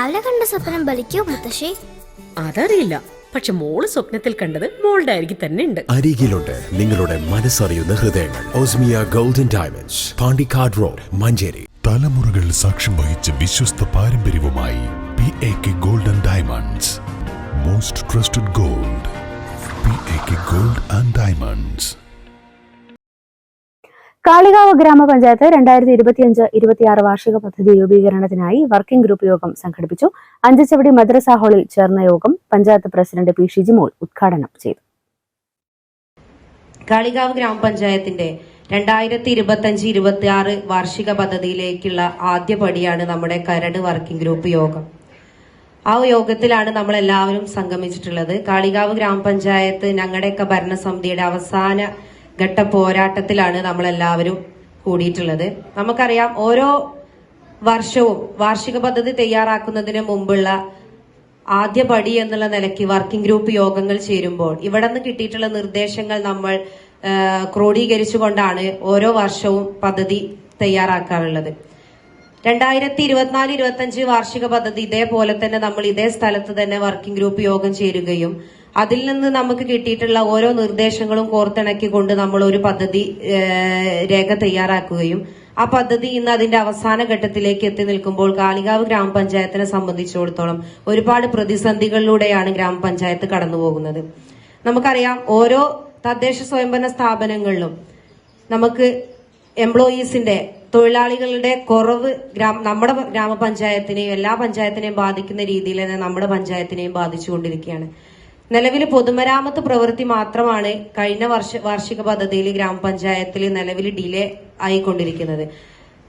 രാവിലെ കണ്ട സ്വപ്നം ബലിക്കോ മുത്തശ്ശി? അതറിയില്ല, പക്ഷെ മോള് സ്വപ്നത്തിൽ കണ്ടത് മോളുടെ അരികിൽ തന്നെ ഉണ്ട്. അരികിലുണ്ട് നിങ്ങളുടെ മനസ്സറിയുന്ന ഹൃദയങ്ങൾ. Osmia golden diamonds, Pandikkad road, Manjeri. തലമുറകൾ സാക്ഷ്യം വഹിച്ച വിശ്വസ്ത പാരമ്പര്യവുമായി PAK golden diamonds. Most trusted gold. PAK gold and diamonds. Kalikavu ഗ്രാമപഞ്ചായത്ത് 2025-26 വാർഷിക പദ്ധതി രൂപീകരണത്തിനായി വർക്കിംഗ് ഗ്രൂപ്പ് യോഗം സംഘടിപ്പിച്ചു. അഞ്ചച്ചവടി മദ്രസ ഹാളിൽ ചേർന്ന യോഗം പഞ്ചായത്ത് പ്രസിഡന്റ് P. ഷിജിമോൾ ഉദ്ഘാടനം ചെയ്തു. കാളികാവ് ഗ്രാമപഞ്ചായത്തിന്റെ 2025-26 വാർഷിക പദ്ധതിയിലേക്കുള്ള ആദ്യ പടിയാണ് നമ്മുടെ കരട് വർക്കിംഗ് ഗ്രൂപ്പ് യോഗം. ആ യോഗത്തിലാണ് നമ്മൾ എല്ലാവരും സംഗമിച്ചിട്ടുള്ളത്. കാളികാവ് ഗ്രാമപഞ്ചായത്ത് ഞങ്ങളുടെയൊക്കെ ഭരണസമിതിയുടെ അവസാന ഘട്ട പോരാട്ടത്തിലാണ് നമ്മളെല്ലാവരും കൂടിയിട്ടുള്ളത്. നമുക്കറിയാം, ഓരോ വർഷവും വാർഷിക പദ്ധതി തയ്യാറാക്കുന്നതിന് മുമ്പുള്ള ആദ്യ പടി എന്നുള്ള നിലയ്ക്ക് വർക്കിംഗ് ഗ്രൂപ്പ് യോഗങ്ങൾ ചേരുമ്പോൾ ഇവിടെ നിന്ന് കിട്ടിയിട്ടുള്ള നിർദ്ദേശങ്ങൾ നമ്മൾ ക്രോഡീകരിച്ചുകൊണ്ടാണ് ഓരോ വർഷവും പദ്ധതി തയ്യാറാക്കാറുള്ളത്. 2024-25 വാർഷിക പദ്ധതി ഇതേപോലെ തന്നെ നമ്മൾ ഇതേ സ്ഥലത്ത് തന്നെ വർക്കിംഗ് ഗ്രൂപ്പ് യോഗം ചേരുകയും അതിൽ നിന്ന് നമുക്ക് കിട്ടിയിട്ടുള്ള ഓരോ നിർദ്ദേശങ്ങളും കോർത്തിണക്കിക്കൊണ്ട് നമ്മൾ ഒരു പദ്ധതി രേഖ തയ്യാറാക്കുകയും ആ പദ്ധതി ഇന്ന് അതിന്റെ അവസാന ഘട്ടത്തിലേക്ക് എത്തി നിൽക്കുമ്പോൾ കാളികാവ് ഗ്രാമപഞ്ചായത്തിനെ സംബന്ധിച്ചിടത്തോളം ഒരുപാട് പ്രതിസന്ധികളിലൂടെയാണ് ഗ്രാമപഞ്ചായത്ത് കടന്നുപോകുന്നത്. നമുക്കറിയാം, ഓരോ തദ്ദേശ സ്വയംഭരണ സ്ഥാപനങ്ങളിലും നമുക്ക് എംപ്ലോയീസിന്റെ തൊഴിലാളികളുടെ കുറവ് നമ്മുടെ ഗ്രാമപഞ്ചായത്തിനെയും എല്ലാ പഞ്ചായത്തിനെയും ബാധിക്കുന്ന രീതിയിൽ തന്നെ നമ്മുടെ പഞ്ചായത്തിനെയും ബാധിച്ചുകൊണ്ടിരിക്കുകയാണ്. നിലവിൽ പൊതുമരാമത്ത് പ്രവൃത്തി മാത്രമാണ് കഴിഞ്ഞ വാർഷിക പദ്ധതിയിൽ ഗ്രാമപഞ്ചായത്തിൽ നിലവിൽ ഡിലേ ആയിക്കൊണ്ടിരിക്കുന്നത്.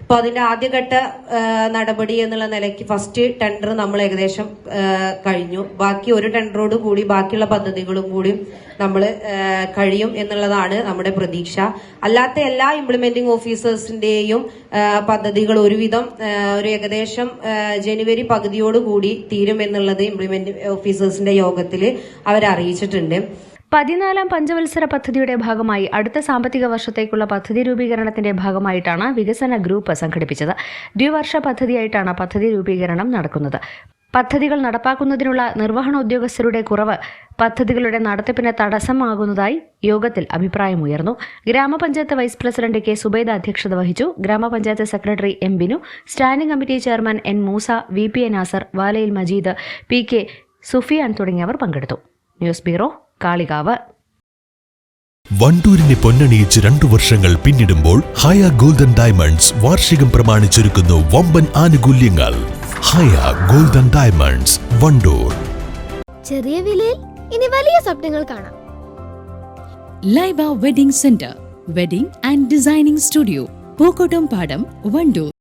ഇപ്പൊ അതിന്റെ ആദ്യഘട്ട നടപടി എന്നുള്ള നിലയ്ക്ക് ഫസ്റ്റ് ടെൻഡർ നമ്മൾ ഏകദേശം കഴിഞ്ഞു. ബാക്കി ഒരു ടെൻഡറോട് കൂടി ബാക്കിയുള്ള പദ്ധതികളും കൂടി നമ്മൾ കഴിയും എന്നുള്ളതാണ് നമ്മുടെ പ്രതീക്ഷ. അല്ലാത്ത എല്ലാ ഇംപ്ലിമെന്റിംഗ് ഓഫീസേഴ്സിന്റെയും പദ്ധതികൾ ഒരുവിധം ഒരു ഏകദേശം ജനുവരി പകുതിയോടുകൂടി തീരും എന്നുള്ളത് ഇംപ്ലിമെന്റിംഗ് ഓഫീസേഴ്സിന്റെ യോഗത്തിൽ അവരറിയിച്ചിട്ടുണ്ട്. 14ാം പഞ്ചവത്സര പദ്ധതിയുടെ ഭാഗമായി അടുത്ത സാമ്പത്തിക വർഷത്തേക്കുള്ള പദ്ധതി രൂപീകരണത്തിന്റെ ഭാഗമായിട്ടാണ് വികസന ഗ്രൂപ്പ് സംഘടിപ്പിച്ചത്. ദ്വിവർഷ പദ്ധതിയായിട്ടാണ് പദ്ധതി രൂപീകരണം നടക്കുന്നത്. പദ്ധതികൾ നടപ്പാക്കുന്നതിനുള്ള നിർവഹണ ഉദ്യോഗസ്ഥരുടെ കുറവ് പദ്ധതികളുടെ നടത്തിപ്പിന് തടസ്സമാകുന്നതായി യോഗത്തിൽ അഭിപ്രായമുയർന്നു. ഗ്രാമപഞ്ചായത്ത് വൈസ് പ്രസിഡന്റ് K. സുബൈദ അധ്യക്ഷത വഹിച്ചു. ഗ്രാമപഞ്ചായത്ത് secretary M. Binu, standing committee chairman N. Moosa, VP Nasar, Valayil Majeed, PK Sufiyan തുടങ്ങിയവർ പങ്കെടുത്തു. News bureau, Kalikavu. വണ്ടൂരിനെ പൊന്നണിയിച്ച് 2 വർഷങ്ങൾ പിന്നിടുമ്പോൾ ഹയ ഗോൾഡൻ ഡയമണ്ട്സ് വാർഷികം പ്രമാണിച്ചൊരുക്കുന്നു വമ്പൻ ആനുകൂല്യങ്ങൾ. ഹയ ഗോൾഡൻ ഡയമണ്ട്സ്, വണ്ടൂർ. ചെറിയ വിലയിൽ ഇനി വലിയ സ്വപ്നങ്ങൾ കാണാം. Laiba wedding centre, wedding and designing studio, Pookottam പാടം, വണ്ടൂർ.